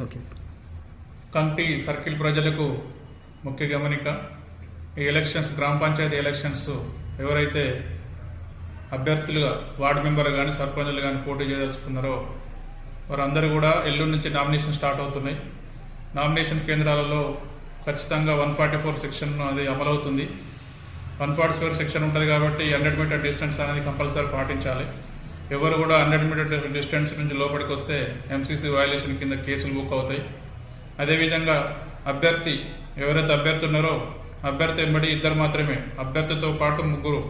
Okay. కంటి circle ప్రజలకు ముఖ్య గమనిక, ఈ ఎలక్షన్స్ గ్రామ పంచాయతీ ఎలక్షన్స్ ఎవరైతే అభ్యర్థులుగా వార్డు మెంబర్లు కానీ సర్పంచులు కానీ పోటీ చేయదలుచుకున్నారో వారందరూ కూడా ఎల్లుండి నుంచి నామినేషన్ స్టార్ట్ అవుతున్నాయి. నామినేషన్ కేంద్రాలలో ఖచ్చితంగా 144 సెక్షన్ అది అమలవుతుంది. 144 సెక్షన్ ఉంటుంది కాబట్టి 100 మీటర్ డిస్టెన్స్ అనేది కంపల్సరీ పాటించాలి. ఎవరు కూడా 100 మీటర్ డిస్టెన్స్ నుంచి లోపలికి వస్తే ఎంసీసీ వయలేషన్ కింద కేసులు బుక్ అవుతాయి. అదేవిధంగా అభ్యర్థి ఎవరైతే అభ్యర్థి ఉన్నారో అభ్యర్థి వెంబడి ఇద్దరు మాత్రమే, అభ్యర్థితో పాటు ముగ్గురు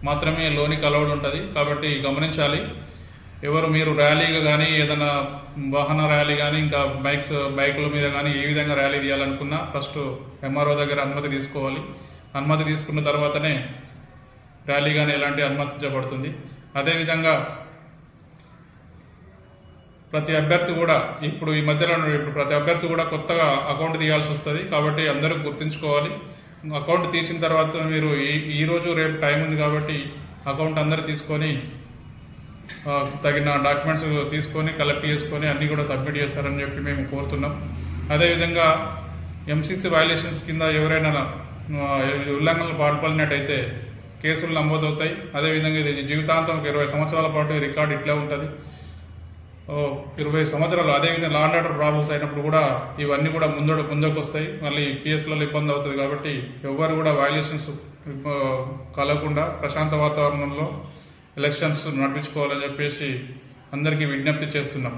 మాత్రమే లోనికి అలౌడ్ ఉంటుంది. కాబట్టి గమనించాలి. ఎవరు మీరు ర్యాలీగా కానీ ఏదైనా వాహన ర్యాలీ కానీ ఇంకా బైకుల మీద కానీ ఏ విధంగా ర్యాలీ తీయాలనుకున్నా ఫస్ట్ ఎంఆర్ఓ దగ్గర అనుమతి తీసుకోవాలి. అనుమతి తీసుకున్న తర్వాతనే ర్యాలీ కానీ ఎలాంటి అనుమతించబడుతుంది. అదేవిధంగా ప్రతి అభ్యర్థి కూడా ఇప్పుడు ఈ మధ్యలో ప్రతి అభ్యర్థి కూడా కొత్తగా అకౌంట్ తీయాల్సి వస్తుంది. కాబట్టి అందరూ గుర్తుంచుకోవాలి. అకౌంట్ తీసిన తర్వాత మీరు ఈ రోజు రేపు టైం ఉంది కాబట్టి అకౌంట్ అందరూ తీసుకొని తగిన డాక్యుమెంట్స్ తీసుకొని కలెక్ట్ చేసుకొని అన్నీ కూడా సబ్మిట్ చేస్తారని చెప్పి మేము కోరుతున్నాం. అదేవిధంగా ఎంసీసీ వయలేషన్స్ కింద ఎవరైనా ఉల్లంఘనలు పాల్పడినట్టయితే కేసులు నమోదవుతాయి. అదేవిధంగా ఇది జీవితాంతం 20 సంవత్సరాల పాటు రికార్డు ఇట్లా ఉంటుంది. 20 సంవత్సరాలు. అదేవిధంగా లా అండ్ ఆర్డర్ ప్రాబ్లమ్స్ అయినప్పుడు కూడా ఇవన్నీ కూడా ముందుకు వస్తాయి. మళ్ళీ పిఎస్లలో ఇబ్బంది అవుతుంది. కాబట్టి ఎవరు కూడా వయలేషన్స్ కలగకుండా ప్రశాంత వాతావరణంలో ఎలక్షన్స్ నడిపించుకోవాలని చెప్పేసి అందరికీ విజ్ఞప్తి చేస్తున్నాం.